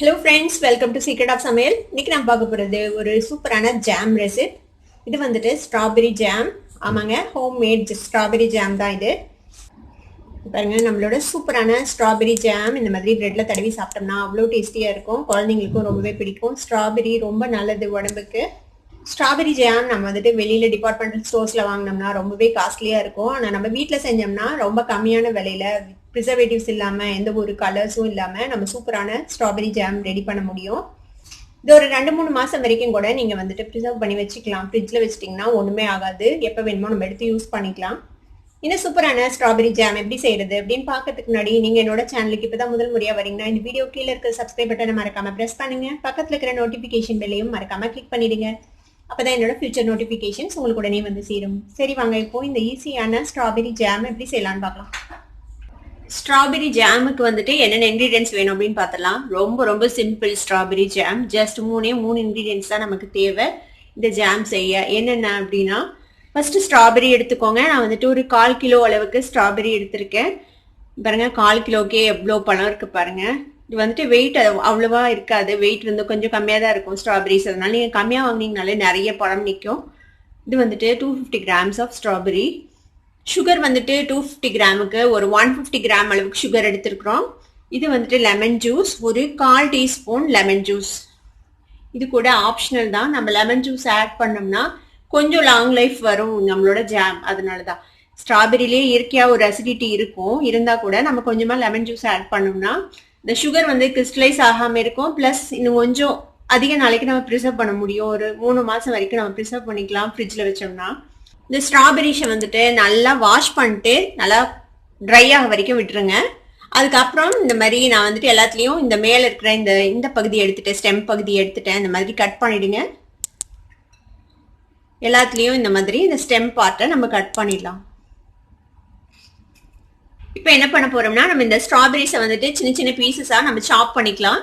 Hello friends, welcome to Secret of Samaiyal. இன்னைக்கு நான் பார்க்க போறது ஒரு சூப்பரான ஜாம் ரெசிபி. இது வந்துட்டு ஸ்ட்ராபெரி ஜாம். ஆமாங்க, ஹோம்மேட் ஸ்ட்ராபெரி ஜாம் தான் இது. பாருங்க, நம்மளோட சூப்பரான ஸ்ட்ராபெரி ஜாம் இந்த மாதிரி பிரெட்ல தடவி சாப்பிட்டோம்னா அவ்வளோ டேஸ்டியா இருக்கும். குழந்தைங்களுக்கும் ரொம்பவே பிடிக்கும். ஸ்ட்ராபெரி ரொம்ப நல்லது உடம்புக்கு. ஸ்ட்ராபெரி ஜாம் நம்ம வந்துட்டு வெளியில டிபார்ட்மெண்டல் ஸ்டோர்ஸ்ல வாங்கினோம்னா ரொம்பவே காஸ்ட்லியா இருக்கும். ஆனால் நம்ம வீட்டில் செஞ்சோம்னா ரொம்ப கம்மியான விலையில ப்ரிசர்வேட்டிவ்ஸ் இல்லாமல் எந்த ஒரு கலர்ஸும் இல்லாமல் நம்ம சூப்பரான ஸ்ட்ராபெரி ஜாம் ரெடி பண்ண முடியும். இது ஒரு 2-3 மாதம் வரைக்கும் கூட நீங்கள் வந்துட்டு ப்ரிசர்வ் பண்ணி வச்சுக்கலாம். ஃப்ரிட்ஜில் வச்சிட்டிங்கன்னா ஒன்றுமே ஆகாது. எப்போ வேணுமோ நம்ம எடுத்து யூஸ் பண்ணிக்கலாம். இந்த சூப்பரான ஸ்ட்ராபெரி ஜாம் எப்படி செய்யறது அப்படின்னு பார்க்கறதுக்கு முன்னாடி நீங்கள் என்னோட சேனலுக்கு இப்போ தான் முதல் முறையாக வரீங்கன்னா இந்த வீடியோ கீழே இருக்க சப்ஸ்கிரைப் பட்டனை மறக்காம ப்ரெஸ் பண்ணுங்க. பக்கத்தில் இருக்கிற நோட்டிஃபிகேஷன் பெல்லையும் மறக்காம கிளிக் பண்ணிடுங்க. அப்போதான் என்னோட ஃபியூச்சர் நோட்டிஃபிகேஷன்ஸ் உங்களுக்கு உடனே வந்து சேரும். சரி வாங்க, இப்போ இந்த ஈஸியான ஸ்ட்ராபெரி ஜாம் எப்படி செய்யலாம்னு பார்க்கலாம். ஸ்ட்ராபெரி ஜாமுக்கு வந்துட்டு என்னென்ன இன்க்ரீடியன்ஸ் வேணும் அப்படின்னு பார்த்தலாம். ரொம்ப simple strawberry jam. Just 3 ingredients தான் நமக்கு தேவை இந்த ஜாம் செய்ய. என்னென்ன அப்படின்னா, ஃபர்ஸ்ட் ஸ்ட்ராபெரி எடுத்துக்கோங்க. நான் வந்துட்டு ஒரு 1/4 கிலோ அளவுக்கு ஸ்ட்ராபெரி எடுத்திருக்கேன். பாருங்க, 1/4 கிலோக்கே எவ்வளோ பழம் இருக்கு பாருங்க. இது வந்துட்டு வெயிட் அவ்வளவா இருக்காது. வெயிட் வந்து கொஞ்சம் கம்மியாக தான் இருக்கும் ஸ்ட்ராபெரிஸ். அதனால நீங்கள் கம்மியாக வாங்கினீங்கனாலே நிறைய பழம் நிற்கும். இது வந்துட்டு 250 கிராம்ஸ் ஆஃப் ஸ்ட்ராபெரி. சுகர் வந்துட்டு 250 கிராமுக்கு ஒரு 150 கிராம் அளவுக்கு சுகர் எடுத்துருக்குறோம். இது வந்துட்டு லெமன் ஜூஸ், ஒரு 1/4 டீஸ்பூன் லெமன் ஜூஸ். இது கூட ஆப்ஷனல் தான். நம்ம லெமன் ஜூஸ் ஆட் பண்ணோம்னா கொஞ்சம் லாங் லைஃப் வரும் நம்மளோட ஜாம். அதனால தான் ஸ்ட்ராபெரிலேயே இயற்கையாக ஒரு அசிடிட்டி இருக்கும். இருந்தால் கூட நம்ம கொஞ்சமாக லெமன் ஜூஸ் ஆட் பண்ணோம்னா இந்த சுகர் வந்து கிறிஸ்டலைஸ் ஆகாமல் இருக்கும். ப்ளஸ் இன்னும் கொஞ்சம் அதிக நாளைக்கு நம்ம ப்ரிசர்வ் பண்ண முடியும். ஒரு 3 மாதம் வரைக்கும் நம்ம ப்ரிசர்வ் பண்ணிக்கலாம் ஃப்ரிட்ஜில் வச்சோம்னா. இந்த ஸ்ட்ராபெரிஸை வந்துட்டு நல்லா வாஷ் பண்ணிட்டு நல்லா ட்ரை ஆக வரைக்கும் விட்டுருங்க. அதுக்கப்புறம் இந்த மாதிரி நான் வந்துட்டு எல்லாத்துலேயும் இந்த மேலே இருக்கிற இந்த பகுதியை எடுத்துட்டேன், ஸ்டெம் பகுதியை எடுத்துட்டேன். இந்த மாதிரி கட் பண்ணிடுங்க. எல்லாத்துலேயும் இந்த மாதிரி இந்த ஸ்டெம் பார்ட்டை நம்ம கட் பண்ணிடலாம். இப்போ என்ன பண்ண போறோம்னா, நம்ம இந்த ஸ்ட்ராபெரிஸை வந்துட்டு சின்ன பீசஸாக நம்ம சாப் பண்ணிக்கலாம்.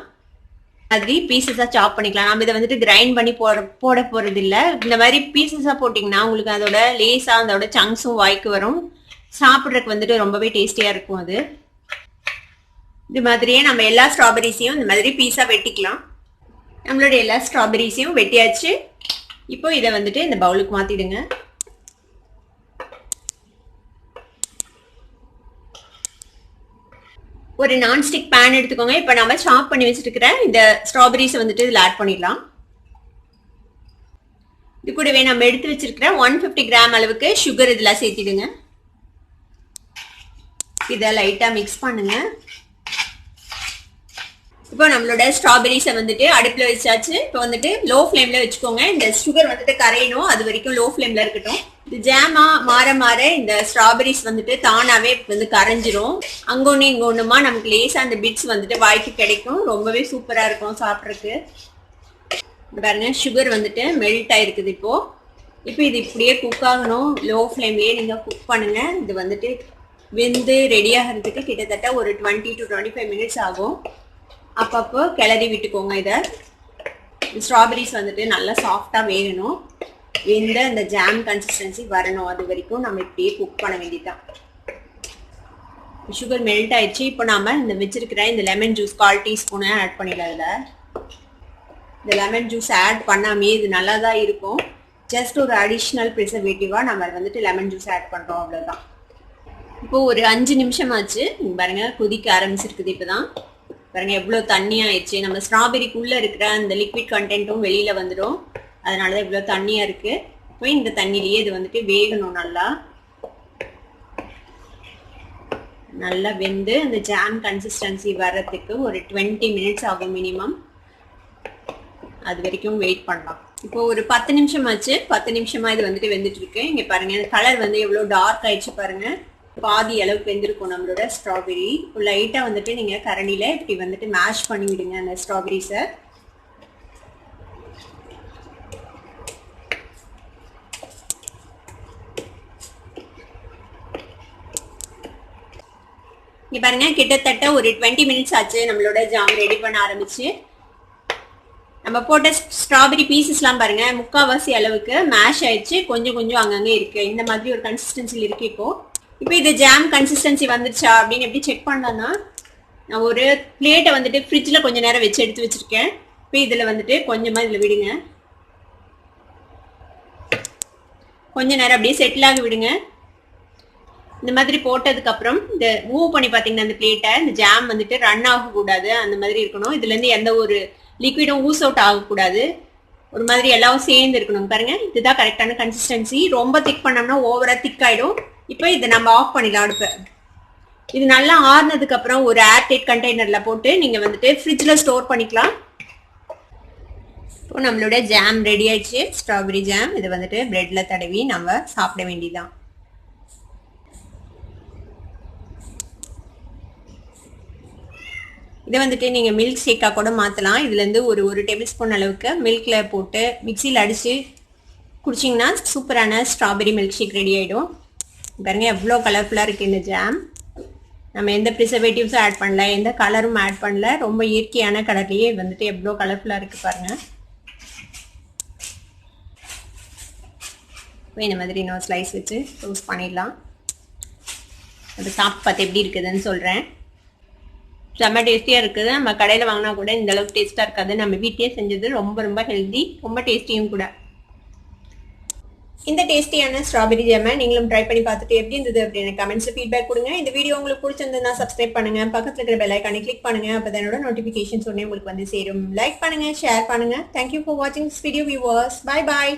மாதிரி பீசஸாக சாப் பண்ணிக்கலாம். நம்ம இதை வந்துட்டு கிரைண்ட் பண்ணி போட போறது இல்லை. இந்த மாதிரி பீசஸாக போட்டிங்கன்னா உங்களுக்கு அதோட லேஸாக அதோட சங்க்ஸும் வாய்க்கு வரும். சாப்பிட்றதுக்கு வந்துட்டு ரொம்பவே டேஸ்டியாக இருக்கும். அது இது மாதிரியே நம்ம எல்லா ஸ்ட்ராபெரிஸையும் இந்த மாதிரி பீஸாக வெட்டிக்கலாம். நம்மளோட எல்லா ஸ்ட்ராபெரிஸையும் வெட்டியாச்சு. இப்போ இதை வந்துட்டு இந்த பவுலுக்கு மாற்றிடுங்க. ஒரு நான்ஸ்டிக் பேன் எடுத்துக்கோங்க. இப்போ நம்ம சாப் பண்ணி வச்சுருக்கிற இந்த ஸ்ட்ராபெரிஸை வந்துட்டு இதில் ஆட் பண்ணிடலாம். இது கூடவே நம்ம எடுத்து வச்சிருக்கிற 150 கிராம் அளவுக்கு சுகர் இதில் சேர்த்திடுங்க. இதை லைட்டாக மிக்ஸ் பண்ணுங்க. இப்போ நம்மளோட ஸ்ட்ராபெரிஸை வந்துட்டு அடுப்பில் வச்சாச்சு. இப்போ வந்துட்டு லோ ஃப்ளேமில் வச்சுக்கோங்க. இந்த சுகர் வந்துட்டு கரையணும், அது வரைக்கும் லோ ஃப்ளேமில் இருக்கட்டும். இது ஜாமா மாற இந்த ஸ்ட்ராபெரிஸ் வந்துட்டு தானாகவே வந்து கரைஞ்சிரும். அங்கொன்று இங்கே ஒன்றுமா நமக்கு லேசாக அந்த பிட்ஸ் வந்துட்டு வாய்க்கு கிடைக்கும். ரொம்பவே சூப்பராக இருக்கும் சாப்பிட்றதுக்கு. பாருங்க, சுகர் வந்துட்டு மெல்ட் ஆயிருக்குது. இப்போ இது இப்படியே குக் ஆகணும். லோ ஃப்ளேம்லேயே நீங்கள் குக் பண்ணுங்க. இது வந்துட்டு வெந்து ரெடி ஆகிறதுக்கு கிட்டத்தட்ட ஒரு 20 to 25 மினிட்ஸ் ஆகும். அப்பப்போ கிளறி விட்டுக்கோங்க. இதை ஸ்ட்ராபெரிஸ் வந்துட்டு நல்லா சாஃப்டாக வேகணும். வெந்த இந்த ஜாம் கன்சிஸ்டன்சி வரணும். அது வரைக்கும் நம்ம இப்படியே குக் பண்ண வேண்டியதுதான். சுகர் மெல்ட் ஆயிடுச்சு. இப்போ நாம இந்த வச்சிருக்கிற இந்த லெமன் ஜூஸ் 1/4 டீஸ்பூனை ஆட் பண்ணிடலாம். இதில் இந்த லெமன் ஜூஸ் ஆட் பண்ணாமே இது நல்லா தான் இருக்கும். ஜஸ்ட் ஒரு அடிஷ்னல் ப்ரிசர்வேட்டிவாக நம்ம வந்துட்டு லெமன் ஜூஸ் ஆட் பண்ணுறோம், அவ்வளோதான். இப்போ ஒரு 5 நிமிஷம் ஆச்சு. பாருங்க, கொதிக்க ஆரம்பிச்சிருக்குது. இப்போ தான் பாருங்க எவ்வளோ தண்ணி ஆயிடுச்சு. நம்ம ஸ்ட்ராபெரிக்குள்ளே இருக்கிற அந்த லிக்விட் கண்டென்ட்டும் வெளியில் வந்துடும். அதனால தான் இவ்வளோ தண்ணியாக இருக்குது. இப்போ இந்த தண்ணியிலேயே இது வந்துட்டு வேகணும். நல்லா வெந்து அந்த ஜாம் கன்சிஸ்டன்சி வர்றதுக்கு ஒரு 20 மினிட்ஸ் ஆகும் மினிமம். அது வரைக்கும் வெயிட் பண்ணலாம். இப்போ ஒரு 10 நிமிஷம் ஆச்சு. 10 நிமிஷமாக இது வந்துட்டு வெந்துட்டு இருக்கு. இங்கே பாருங்கள், இந்த கலர் வந்து எவ்வளோ டார்க் ஆயிடுச்சு பாருங்கள். பாதி அளவுக்கு வெந்திருக்கும் நம்மளோட ஸ்ட்ராபெரி. லைட்டாக வந்துட்டு நீங்கள் கரண்டியில் இப்படி வந்துட்டு மேஷ் பண்ணி விடுங்க அந்த ஸ்ட்ராபெரிஸை. இங்கே பாருங்க, கிட்டத்தட்ட ஒரு 20 மினிட்ஸ் ஆச்சு நம்மளோட ஜாம் ரெடி பண்ண ஆரம்பிச்சு. நம்ம போட்ட ஸ்ட்ராபெரி பீசஸ்லாம் பாருங்க முக்கால்வாசி அளவுக்கு மேஷ் ஆயிடுச்சு. கொஞ்சம் அங்கங்கே இருக்கு. இந்த மாதிரி ஒரு கன்சிஸ்டன்சியில் இருக்கு. இப்போ இது ஜாம் கன்சிஸ்டன்சி வந்துருச்சா அப்படின்னு எப்படி செக் பண்ணலாம்னா, நான் ஒரு பிளேட்டை வந்துட்டு ஃப்ரிட்ஜில் கொஞ்சம் நேரம் வச்சு எடுத்து வச்சிருக்கேன். இப்போ இதில் வந்துட்டு கொஞ்சமாக இதில் விடுங்க. கொஞ்ச நேரம் அப்படியே செட்டில் ஆக விடுங்க. இந்த மாதிரி போட்டதுக்கப்புறம் இந்த மூவ் பண்ணி பார்த்தீங்கன்னா அந்த பிளேட்டை, இந்த ஜாம் வந்துட்டு ரன் ஆகக்கூடாது, அந்த மாதிரி இருக்கணும். இதுலேருந்து எந்த ஒரு லிக்விடும் ஊஸ் அவுட் ஆகக்கூடாது. ஒரு மாதிரி எல்லாம் சேர்ந்து இருக்கணும். பாருங்க, இதுதான் கரெக்டான கன்சிஸ்டன்சி. ரொம்ப திக் பண்ணோம்னா ஓவரா திக் ஆயிடும். இப்போ இதை நம்ம ஆஃப் பண்ணிடலாம் அடுப்பு. இது நல்லா ஆறுனதுக்கு அப்புறம் ஒரு ஏர்டைட் கண்டெய்னர்ல போட்டு நீங்க வந்துட்டு ஃப்ரிட்ஜில் ஸ்டோர் பண்ணிக்கலாம். இப்போ நம்மளோட ஜாம் ரெடி ஆயிடுச்சு, ஸ்ட்ராபெரி ஜாம். இதை வந்துட்டு பிரெட்ல தடவி நம்ம சாப்பிட வேண்டியதான். இதை வந்துட்டு நீங்கள் மில்க் ஷேக்காக கூட மாற்றலாம். இதுலேருந்து ஒரு டேபிள் ஸ்பூன் அளவுக்கு மில்கில் போட்டு மிக்சியில் அடித்து குடிச்சிங்கன்னா சூப்பரான ஸ்ட்ராபெரி மில்க் ஷேக் ரெடி ஆகிடும். பாருங்க எவ்வளோ கலர்ஃபுல்லாக இருக்குது இந்த ஜாம். நம்ம எந்த ப்ரிசர்வேட்டிவ்ஸும் ஆட் பண்ணல, எந்த கலரும் ஆட் பண்ணல. ரொம்ப இயற்கையான கலர்லேயே வந்துட்டு எவ்வளோ கலர்ஃபுல்லாக இருக்குது பாருங்கள். இந்த மாதிரி இன்னொரு ஸ்லைஸ் வச்சு டோஸ்ட் பண்ணிடலாம். அது சாப்பிட்டு பார்த்து எப்படி இருக்குதுன்னு சொல்கிறேன். செம்ம டேஸ்டியாக இருக்குது. நம்ம கடையில் வாங்கினா கூட இந்த அளவுக்கு டேஸ்ட்டாக இருக்காது. நம்ம வீட்லேயே செஞ்சது ரொம்ப ரொம்ப ஹெல்தி, ரொம்ப டேஸ்டியும் கூட. இந்த டேஸ்டியான ஸ்ட்ராபெரி ஜாமை நீங்களும் ட்ரை பண்ணி பார்த்துட்டு எப்படி இருந்தது அப்படின்னு கமெண்ட்ஸில் ஃபீட்பேக் கொடுங்க. இந்த வீடியோ உங்களுக்கு பிடிச்சிருந்ததுன்னா சப்ஸ்கிரைப் பண்ணுங்க, பக்கத்தில் இருக்கிற பெல் ஐக்கானை கிளிக் பண்ணுங்க. அப்போ தான் என்னோட நோட்டிஃபிகேஷன்ஸ் உடனே உங்களுக்கு வந்து சேரும். லைக் பண்ணுங்க, ஷேர் பண்ணுங்க. தேங்க்யூ ஃபார் வாட்சிங் this video viewers. Bye bye.